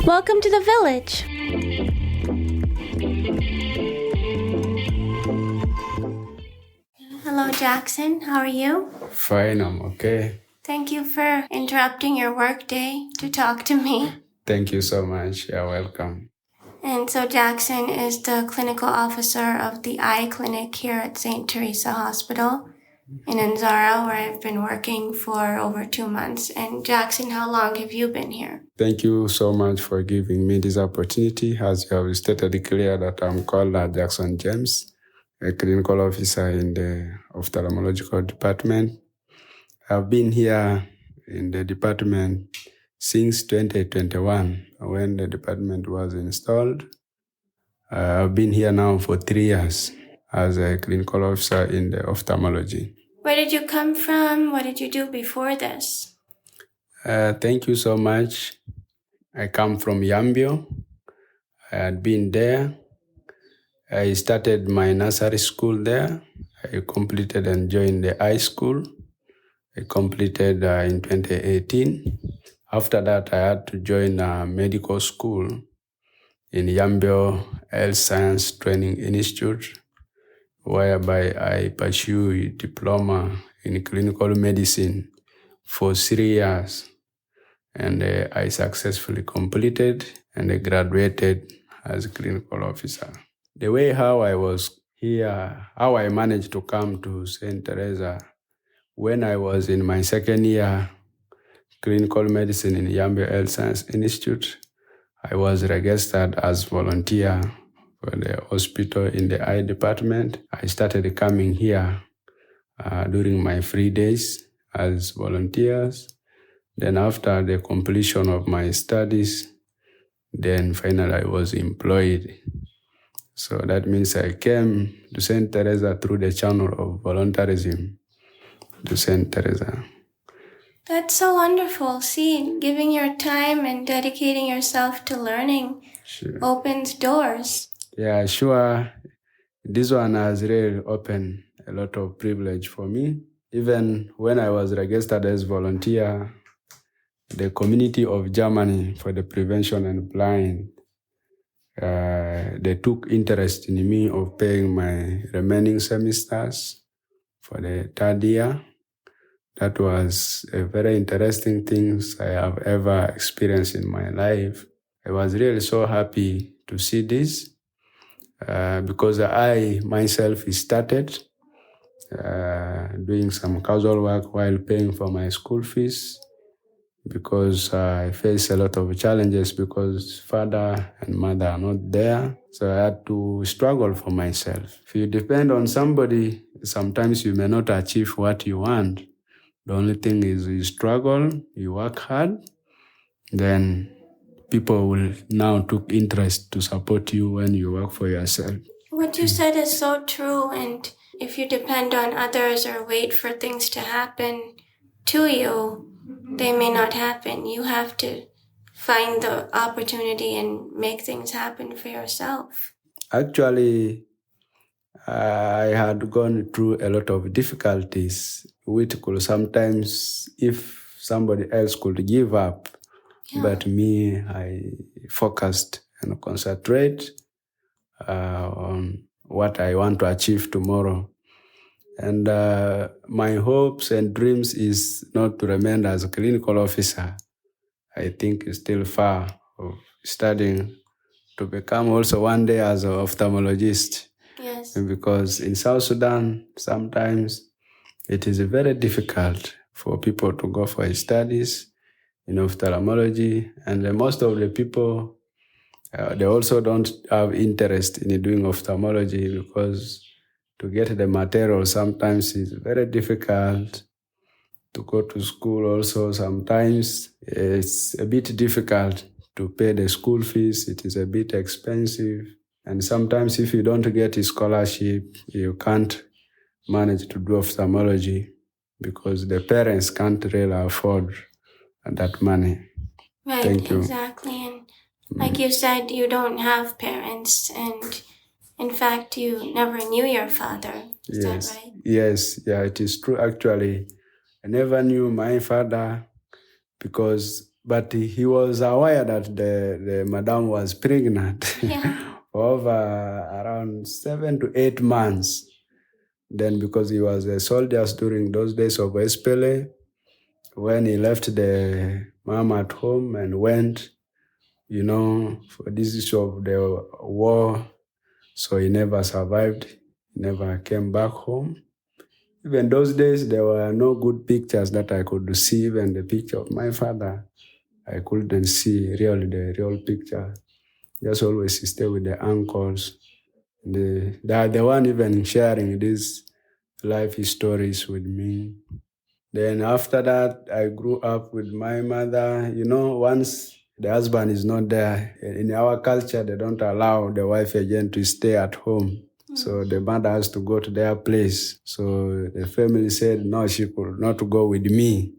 Welcome to the village. Hello, Jackson. How are you? Fine, I'm okay. Thank you for interrupting your workday to talk to me. Thank you so much. You're welcome. And so Jackson is the clinical officer of the eye clinic here at St. Theresa Hospital in Nzara, where I've been working for over 2 months. And Jackson, how long have you been here? Thank you so much for giving me this opportunity. As you have stated clear that I'm called Jackson James, a clinical officer in the ophthalmological department. I've been here in the department since 2021 when the department was installed. I've been here now for 3 years as a clinical officer in the ophthalmology. Where did you come from? What did you do before this? Thank you so much. I come from Yambio. I had been there. I started my nursery school there. I completed and joined the high school. I completed in 2018. After that, I had to join a medical school in Yambio Health Science Training Institute, whereby I pursue a diploma in clinical medicine for 3 years. And I successfully completed and I graduated as a clinical officer. The way how I was here, how I managed to come to St. Theresa, when I was in my second year clinical medicine in Yambio Health Science Institute, I was registered as volunteer for the hospital in the eye department. I started coming here during my free days as volunteers. Then after the completion of my studies, then finally I was employed. So that means I came to St. Theresa through the channel of voluntarism to St. Theresa. That's so wonderful. See, giving your time and dedicating yourself to learning opens doors. Yeah, sure. This one has really opened a lot of privilege for me. Even when I was registered as volunteer, the community of Germany for the prevention and blind, they took interest in me of paying my remaining semesters for the third year. That was a very interesting thing I have ever experienced in my life. I was really so happy to see this because I myself started doing some casual work while paying for my school fees, because I face a lot of challenges because father and mother are not there. So I had to struggle for myself. If you depend on somebody, sometimes you may not achieve what you want. The only thing is you struggle, you work hard, then people will now take interest to support you when you work for yourself. What you said is so true, and if you depend on others or wait for things to happen to you, they may not happen. You have to find the opportunity and make things happen for yourself. Actually, I had gone through a lot of difficulties, which could sometimes, if somebody else could give up, but me, I focused and concentrate on what I want to achieve tomorrow. And my hopes and dreams is not to remain as a clinical officer. I think it's still far of studying to become also one day as an ophthalmologist. Yes. Because in South Sudan, sometimes it is very difficult for people to go for studies in ophthalmology. And most of the people, they also don't have interest in doing ophthalmology because to get the material sometimes is very difficult. To go to school also sometimes it's a bit difficult to pay the school fees. It is a bit expensive. And sometimes if you don't get a scholarship, you can't manage to do ophthalmology because the parents can't really afford that money. Right, Thank you. Exactly. And like you said, you don't have parents, and in fact, you never knew your father. Is that right? Yes, yeah, it is true. Actually, I never knew my father but he was aware that the madam was pregnant for over around 7 to 8 months. Then because he was a soldier during those days of SPLA, when he left the mom at home and went, for this issue of the war, so he never survived, he never came back home. Even those days, there were no good pictures that I could see. Even the picture of my father, I couldn't see the real picture. Just always stay with the uncles. They are the one even sharing these life stories with me. Then after that, I grew up with my mother. Once the husband is not there, in our culture, they don't allow the wife again to stay at home. So the mother has to go to their place. So the family said, no, she could not go with me.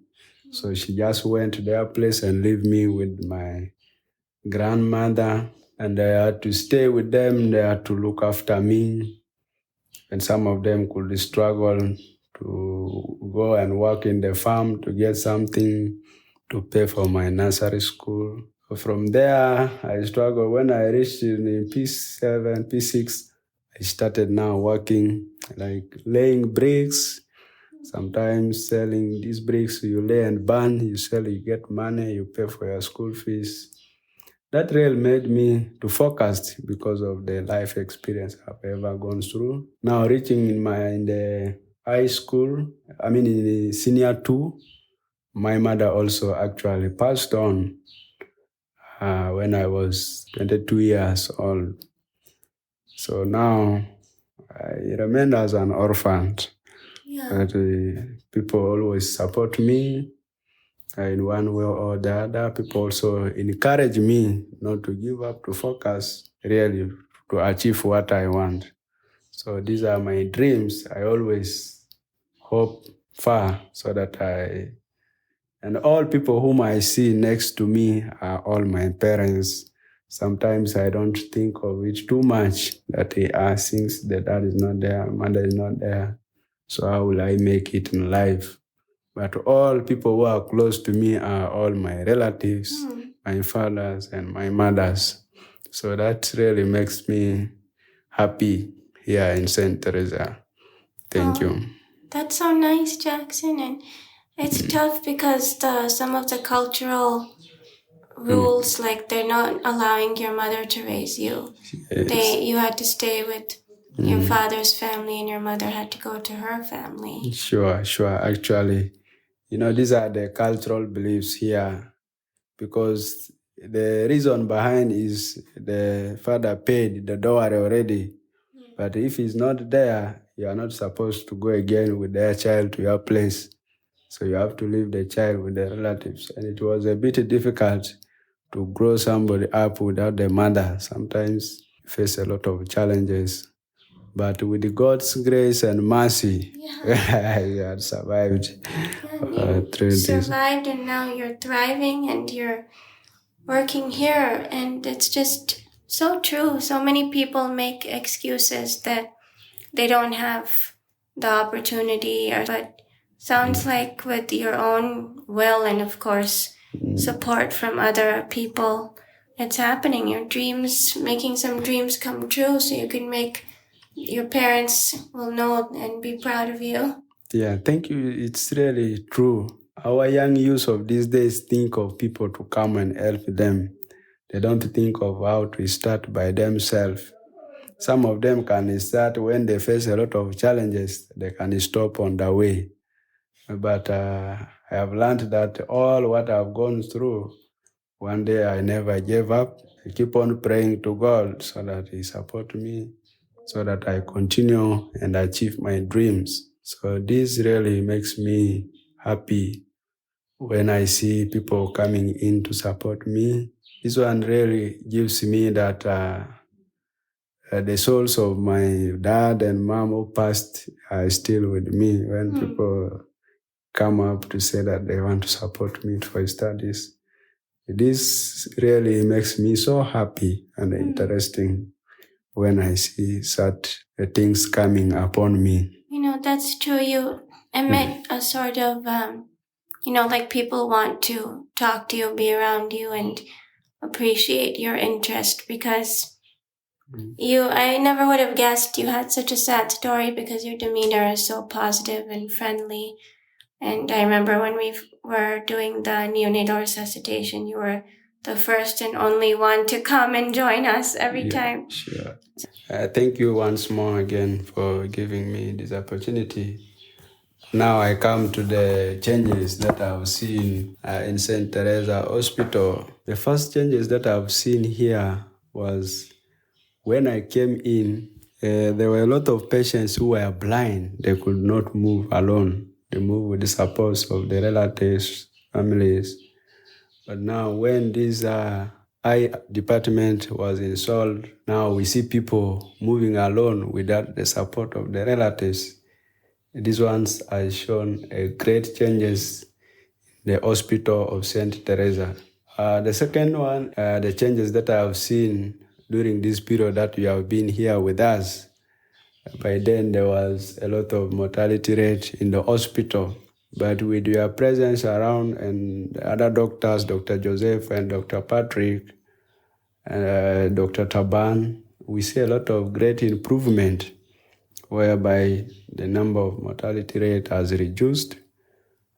So she just went to their place and leave me with my grandmother. And I had to stay with them. They had to look after me. And some of them could struggle to go and work in the farm to get something to pay for my nursery school. From there, I struggled. When I reached in P7, P6, I started now working, like laying bricks, sometimes selling these bricks. You lay and burn, you sell, you get money, you pay for your school fees. That really made me to focus because of the life experience I've ever gone through. Now reaching in the high school, in the senior 2, my mother also actually passed on when I was 22 years old. So now I remained as an orphan. But people always support me in one way or the other. People also encourage me not to give up, to focus, really, to achieve what I want. So these are my dreams. I always hope far so that and all people whom I see next to me are all my parents. Sometimes I don't think of it too much that they are since the dad is not there, mother is not there. So how will I make it in life? But all people who are close to me are all my relatives, my fathers and my mothers. So that really makes me happy here in St. Theresa. Thank you. That's so nice, Jackson. And it's tough because some of the cultural rules, like they're not allowing your mother to raise you. Yes. You had to stay with your father's family and your mother had to go to her family. Sure. Actually, these are the cultural beliefs here, because the reason behind is the father paid the dowry already. But if he's not there, you are not supposed to go again with their child to your place. So you have to leave the child with the relatives. And it was a bit difficult to grow somebody up without the mother. Sometimes you face a lot of challenges. But with God's grace and mercy, you had survived. You survived, and now you're thriving and you're working here. And it's just so true. So many people make excuses that they don't have the opportunity, but sounds like with your own will and, of course, support from other people, it's happening. Your dreams, making some dreams come true so you can make your parents will know and be proud of you. Yeah, thank you. It's really true. Our young youth of these days think of people to come and help them. They don't think of how to start by themselves. Some of them can start when they face a lot of challenges. They can stop on the way. But I have learned that all what I've gone through, one day I never gave up. I keep on praying to God so that He support me, so that I continue and achieve my dreams. So this really makes me happy when I see people coming in to support me. This one really gives me that the souls of my dad and mom who passed are still with me. When people come up to say that they want to support me for studies, this really makes me so happy and interesting when I see such things coming upon me. That's true. You emit a sort of like people want to talk to you, be around you, and appreciate your interest because I never would have guessed you had such a sad story because your demeanor is so positive and friendly. And I remember when we were doing the neonatal resuscitation, you were the first and only one to come and join us every time. Sure. Thank you once more again for giving me this opportunity. Now I come to the changes that I've seen in St. Theresa Hospital. The first changes that I've seen here was when I came in, there were a lot of patients who were blind. They could not move alone. They moved with the support of the relatives, families. But now when this eye department was installed, now we see people moving alone without the support of the relatives. These ones are shown great changes in the hospital of St. Theresa. The second one, the changes that I have seen during this period that you have been here with us. By then, there was a lot of mortality rate in the hospital. But with your presence around and other doctors, Dr. Joseph and Dr. Patrick, and Dr. Taban, we see a lot of great improvement whereby the number of mortality rate has reduced.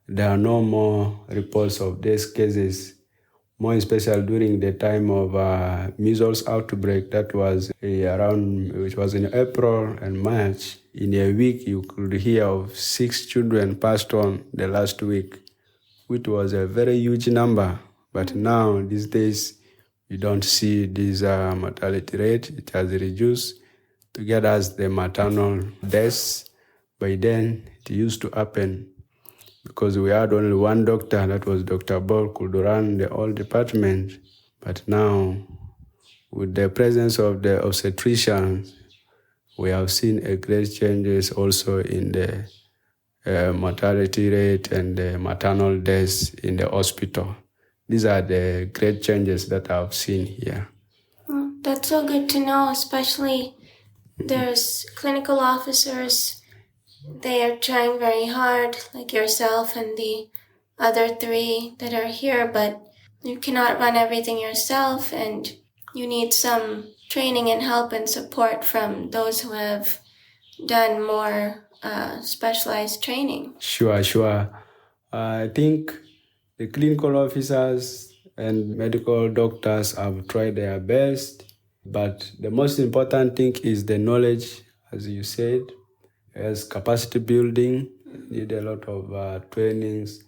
There are no more reports of death cases, more especially during the time of measles outbreak that was which was in April and March. In a week, you could hear of 6 children passed on the last week, which was a very huge number. But now, these days, you don't see this mortality rate. It has reduced together as the maternal deaths. By then, it used to happen because we had only one doctor, that was Dr. Ball, could run the whole department. But now, with the presence of the obstetricians, we have seen a great changes also in the mortality rate and the maternal deaths in the hospital. These are the great changes that I've seen here. That's so good to know, especially there's clinical officers. They are trying very hard, like yourself and the other 3 that are here, but you cannot run everything yourself, and you need some training and help and support from those who have done more specialized training. Sure. I think the clinical officers and medical doctors have tried their best, but the most important thing is the knowledge, as you said, as capacity building. Need a lot of trainings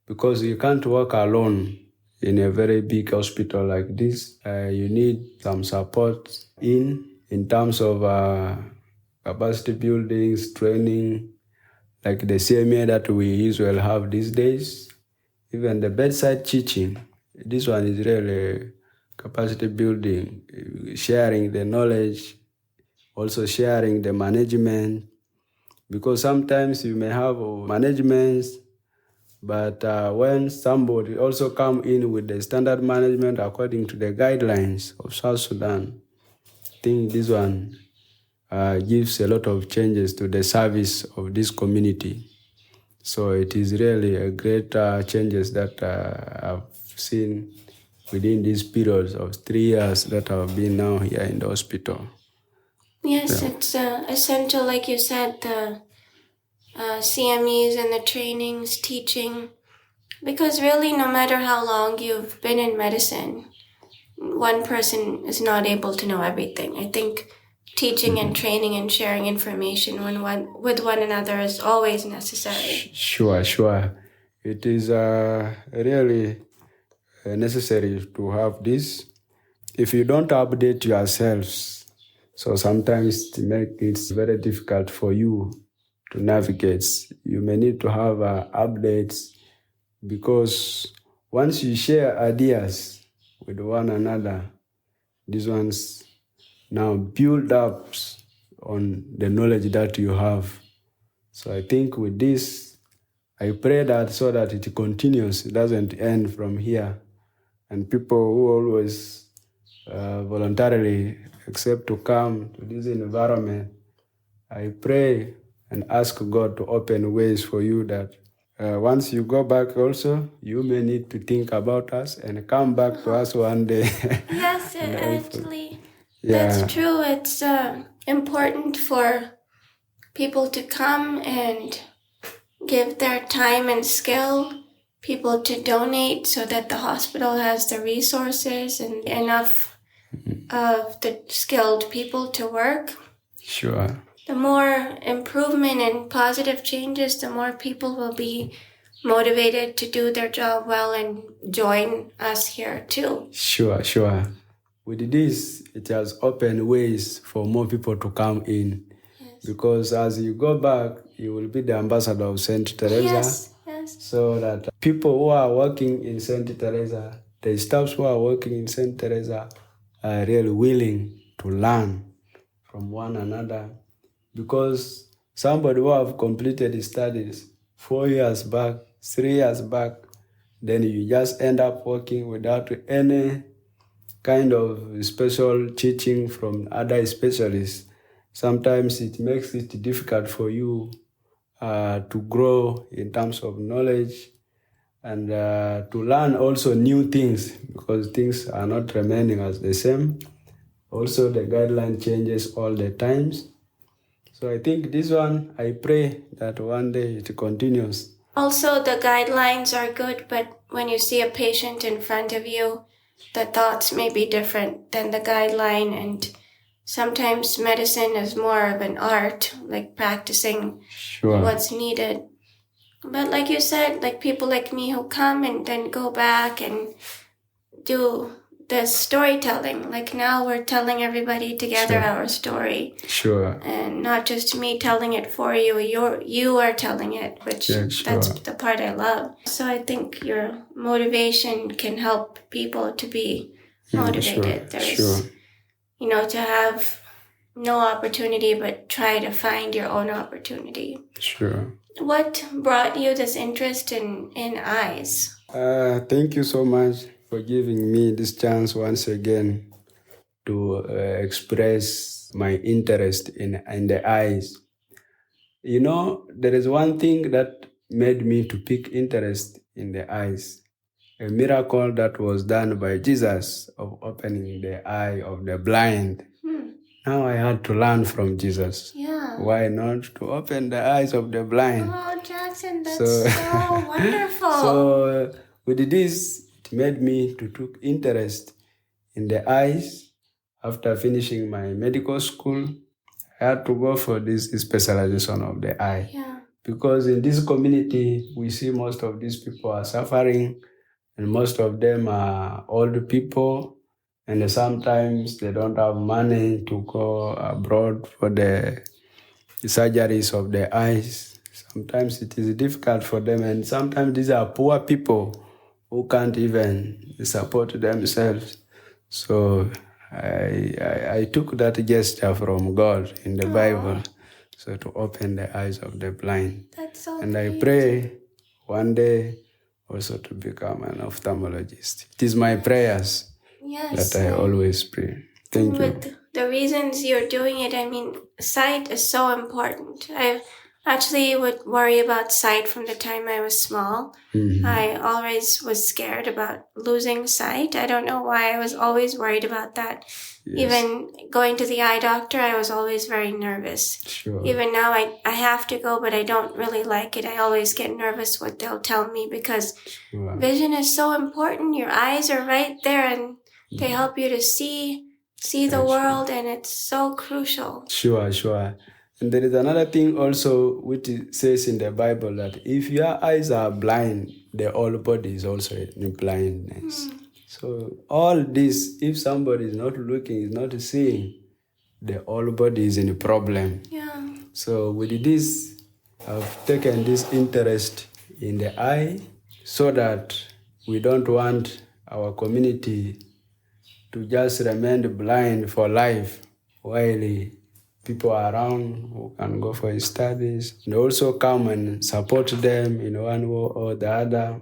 because you can't work alone in a very big hospital like this. You need some support in terms of capacity buildings, training, like the CMA that we usually have these days. Even the bedside teaching, this one is really capacity building, sharing the knowledge, also sharing the management, because sometimes you may have management, but when somebody also come in with the standard management according to the guidelines of South Sudan, I think this one gives a lot of changes to the service of this community. So it is really a great changes that I've seen within these periods of 3 years that I've been now here in the hospital. Yes, it's essential, like you said, the CMEs and the trainings, teaching, because really no matter how long you've been in medicine, one person is not able to know everything. I think teaching and training and sharing information with one another is always necessary. Sure. It is really necessary to have this. If you don't update yourselves, so sometimes it makes it very difficult for you to navigate. You may need to have updates because once you share ideas with one another, these ones now build up on the knowledge that you have. So I think with this, I pray that so that it continues, it doesn't end from here. And people who always voluntarily accept to come to this environment, I pray and ask God to open ways for you that once you go back also, you may need to think about us and come back to us one day. Yes, And actually, yeah. that's true. It's important for people to come and give their time and skill, people to donate so that the hospital has the resources and enough of the skilled people to work. Sure. The more improvement and positive changes, the more people will be motivated to do their job well and join us here too. Sure. With this, it has opened ways for more people to come in. Yes. Because as you go back, you will be the ambassador of St. Theresa. Yes. So that people who are working in St. Theresa, the staffs who are working in St. Theresa are really willing to learn from one another. Because somebody who have completed his studies 4 years back, 3 years back, then you just end up working without any kind of special teaching from other specialists. Sometimes it makes it difficult for you to grow in terms of knowledge and to learn also new things, because things are not remaining as the same. Also, the guideline changes all the times. So I think this one, I pray that one day it continues. Also, the guidelines are good, but when you see a patient in front of you, the thoughts may be different than the guideline, and sometimes medicine is more of an art, like practicing what's needed. But like you said, like people like me who come and then go back and do the storytelling. Like now we're telling everybody together our story. Sure. And not just me telling it for you, you are telling it, which that's the part I love. So I think your motivation can help people to be motivated. There's, to have no opportunity, but try to find your own opportunity. Sure. What brought you this interest in eyes? Thank you so much for giving me this chance once again to express my interest in the eyes. You know, there is one thing that made me to pick interest in the eyes. A miracle that was done by Jesus of opening the eye of the blind. Now I had to learn from Jesus. Yeah. Why not to open the eyes of the blind? Oh, Jackson, that's so wonderful. So with this, it made me to take interest in the eyes. After finishing my medical school, I had to go for this specialization of the eye. Yeah. Because in this community, we see most of these people are suffering, and most of them are old people, and sometimes they don't have money to go abroad for the surgeries of the eyes. Sometimes it is difficult for them, and sometimes these are poor people who can't even support themselves. So I took that gesture from God in the Bible, so to open the eyes of the blind. That's so and great. I pray one day also to become an ophthalmologist. It is my prayers that I always pray. Thank you. With the reasons you're doing it, I mean, sight is so important. I actually would worry about sight from the time I was small. Mm-hmm. I always was scared about losing sight. I don't know why. I was always worried about that. Yes. Even going to the eye doctor, I was always very nervous. Sure. Even now, I have to go, but I don't really like it. I always get nervous what they'll tell me because vision is so important. Your eyes are right there and they help you to see the world, and it's so crucial. Sure. And there is another thing also which it says in the Bible that if your eyes are blind, the whole body is also in blindness. So all this, if somebody is not looking, is not seeing, the whole body is in a problem. Yeah. So with this, I've taken this interest in the eye so that we don't want our community to just remain blind for life while people are around who can go for studies and also come and support them in one way or the other.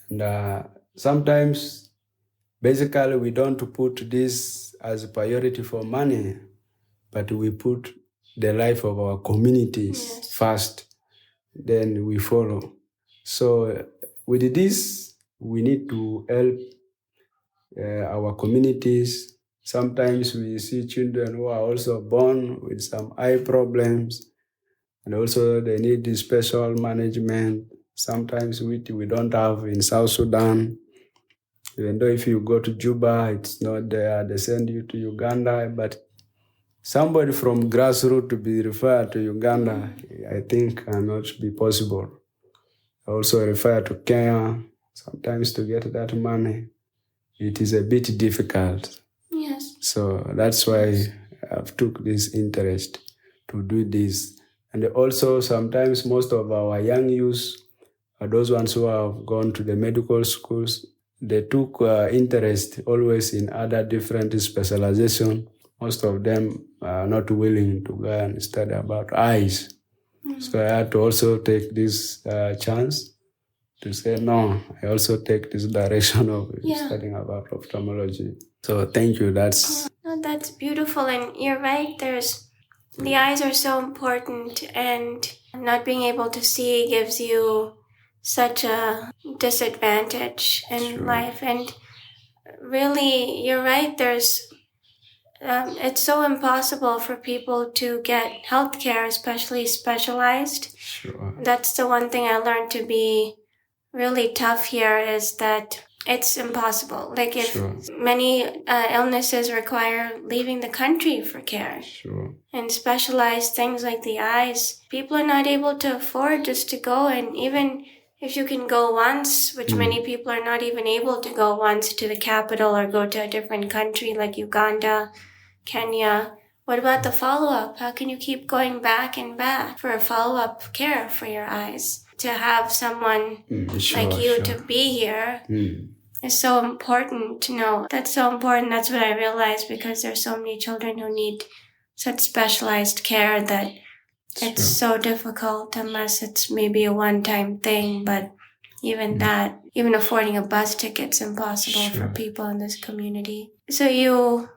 And sometimes, basically, we don't put this as a priority for money, but we put the life of our communities first. then we follow. So with this, we need to help our communities. Sometimes we see children who are also born with some eye problems, and also they need this special management. Sometimes we don't have in South Sudan. Even though if you go to Juba, it's not there. They send you to Uganda, but somebody from grassroots to be referred to Uganda, I think cannot be possible. Also refer to Kenya, sometimes to get that money, it is a bit difficult. Yes. So that's why I've took this interest to do this. And also sometimes most of our young youth are those ones who have gone to the medical schools. They took interest always in other different specialization. Most of them are not willing to go and study about eyes. So I had to also take this chance to say, no, I also take this direction of studying about ophthalmology. So thank you. That's beautiful. And you're right. The eyes are so important, and not being able to see gives you such a disadvantage in life. And really, you're right. It's so impossible for people to get healthcare, especially specialized. Sure. That's the one thing I learned to be really tough here, is that it's impossible. Like if many illnesses require leaving the country for care. Sure. And specialized things like the eyes, people are not able to afford just to go. And even if you can go once, which many people are not even able to go once to the capital or go to a different country like Uganda, Kenya, what about the follow-up? How can you keep going back and back for a follow-up care for your eyes? To have someone like you to be here is so important to know. That's so important. That's what I realized, because there's so many children who need such specialized care that it's so difficult unless it's maybe a one-time thing. But even that, even affording a bus ticket's impossible for people in this community. So you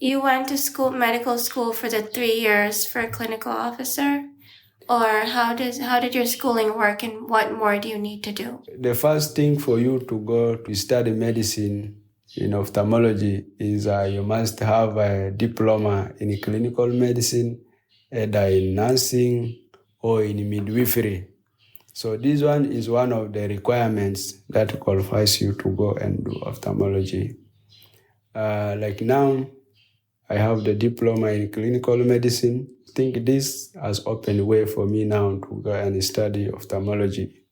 went to medical school for the 3 years for a clinical officer? Or how did your schooling work, and what more do you need to do? The first thing for you to go to study medicine in ophthalmology is you must have a diploma in clinical medicine, either in nursing or in midwifery. So this one is one of the requirements that qualifies you to go and do ophthalmology. Like now, I have the diploma in clinical medicine. I think this has opened a way for me now to go and study ophthalmology.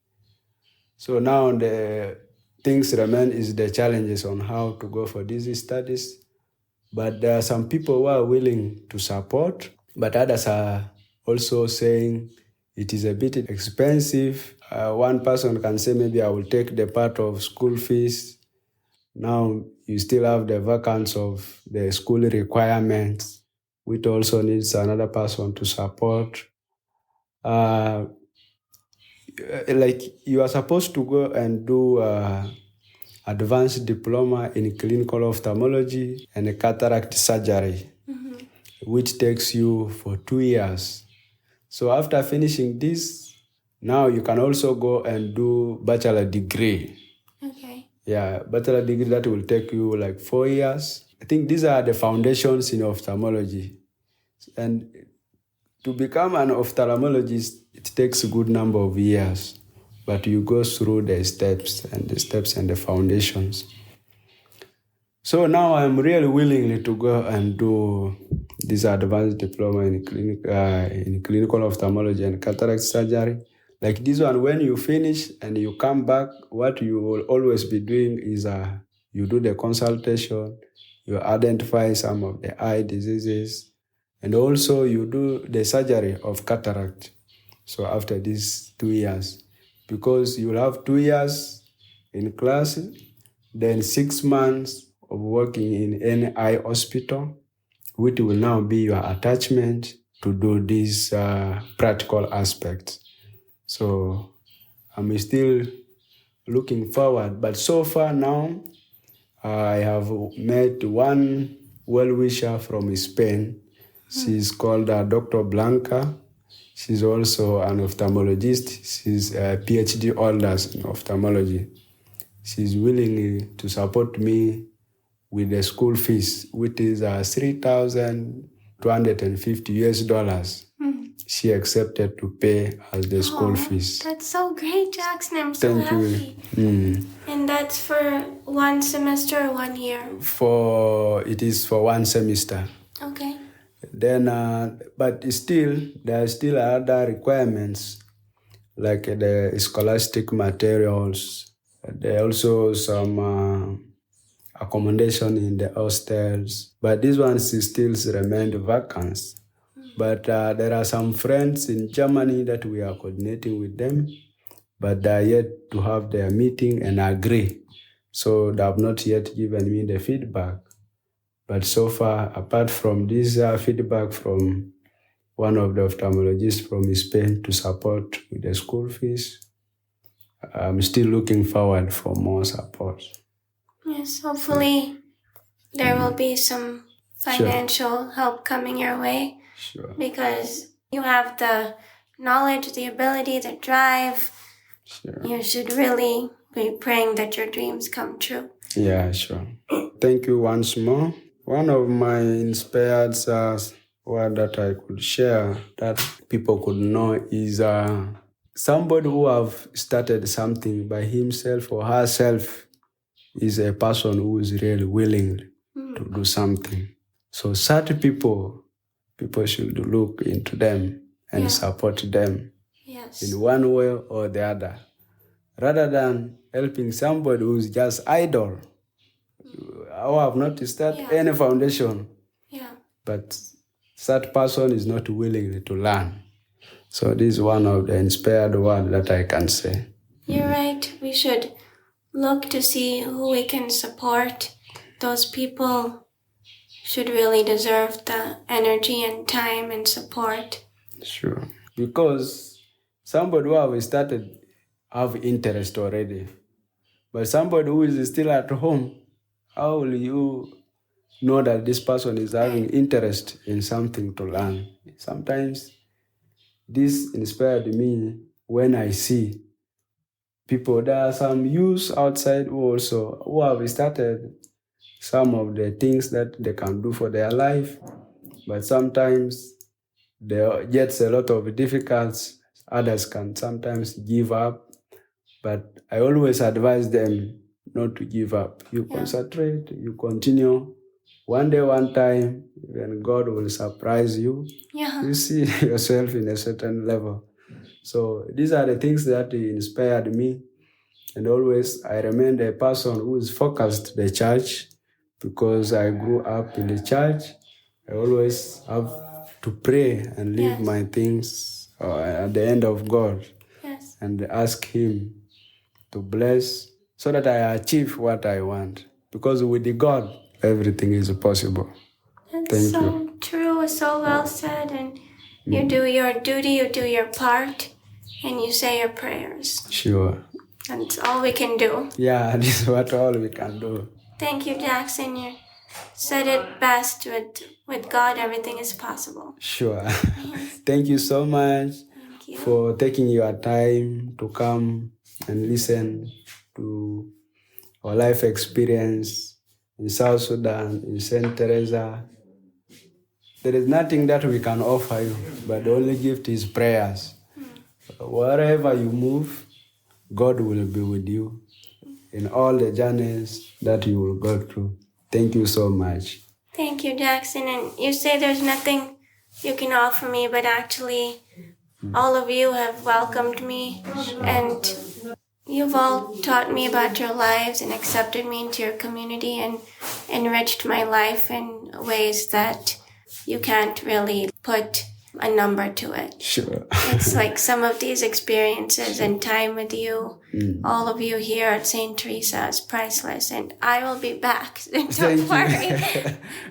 So now the things remain is the challenges on how to go for these studies. But there are some people who are willing to support, but others are also saying it is a bit expensive. One person can say, maybe I will take the part of school fees. Now you still have the vacance of the school requirements, which also needs another person to support. Like you are supposed to go and do advanced diploma in clinical ophthalmology and cataract surgery, which takes you for 2 years. So after finishing this, now you can also go and do bachelor degree. Okay. Yeah, bachelor degree that will take you like 4 years. I think these are the foundations in ophthalmology. And to become an ophthalmologist, it takes a good number of years, but you go through the steps and the foundations. So now I'm really willing to go and do this advanced diploma in clinical ophthalmology and cataract surgery. Like this one, when you finish and you come back, what you will always be doing is you do the consultation, you identify some of the eye diseases, and also you do the surgery of cataract. So after these 2 years, because you'll have 2 years in class, then 6 months of working in any eye hospital, which will now be your attachment to do these practical aspects. So I'm still looking forward, but so far now, I have met one well-wisher from Spain. She's called Dr. Blanca. She's also an ophthalmologist. She's a PhD holder in ophthalmology. She's willing to support me with the school fees, which is $3,250. She accepted to pay as the school fees. That's so great, Jackson. I'm so happy. And that's for 1 semester or 1 year? It is for 1 semester. Okay. Then, but there are still other requirements, like the scholastic materials. There are also some accommodation in the hostels, but these ones still remain vacant. But there are some friends in Germany that we are coordinating with them, but they are yet to have their meeting and agree. So they have not yet given me the feedback. But so far, apart from this feedback from one of the ophthalmologists from Spain to support with the school fees, I'm still looking forward for more support. Yes, hopefully there will be some financial help coming your way. Sure. Because you have the knowledge, the ability, the drive. Sure. You should really be praying that your dreams come true. Yeah, sure. Thank you once more. One of my inspired word that I could share that people could know is somebody who have started something by himself or herself is a person who is really willing to do something. So such people should look into them and support them in one way or the other, rather than helping somebody who's just idle, who have not started any foundation. Yeah. But that person is not willing to learn. So this is one of the inspired words that I can say. You're right. We should look to see who we can support. Those people should really deserve the energy and time and support. Sure. Because somebody who have started have interest already. But somebody who is still at home, how will you know that this person is having interest in something to learn? Sometimes this inspired me when I see people. There are some youths outside who have started some of the things that they can do for their life, but sometimes there gets a lot of difficulties. Others can sometimes give up, but I always advise them not to give up. You concentrate, you continue. One day, one time, even God will surprise you. Yeah. You see yourself in a certain level. So these are the things that inspired me. And always I remain a person who is focused the church, because I grew up in the church. I always have to pray and leave my things at the end of God and ask Him to bless so that I achieve what I want. Because with the God, everything is possible. That's so true, so well said. And you do your duty, you do your part, and you say your prayers. Sure. That's all we can do. Yeah, this is what all we can do. Thank you, Jackson. You said it best. With God, everything is possible. Sure. Thank you so much for taking your time to come and listen to our life experience in South Sudan, in St. Theresa. There is nothing that we can offer you, but the only gift is prayers. Wherever you move, God will be with you in all the journeys that you will go through. Thank you so much. Thank you, Jackson. And you say there's nothing you can offer me, but actually all of you have welcomed me, and you've all taught me about your lives and accepted me into your community and enriched my life in ways that you can't really put a number to it. Sure. It's like some of these experiences and time with you, all of you here at St. Theresa is priceless, and I will be back. Don't worry.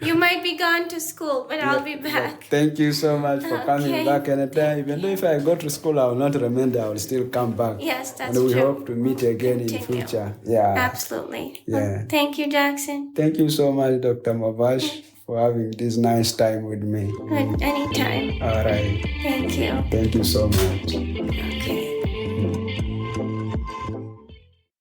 You might be gone to school, but I'll be back. Thank you so much for coming back anytime. Even though if I go to school, I will not remain there. I will still come back. Yes, that's true. And we hope to meet again in future. Yeah. Absolutely. Yeah. Well, thank you, Jackson. Thank you so much, Dr. Mavash, for having this nice time with me. Anytime. All right. Thank you. Thank you so much. Okay.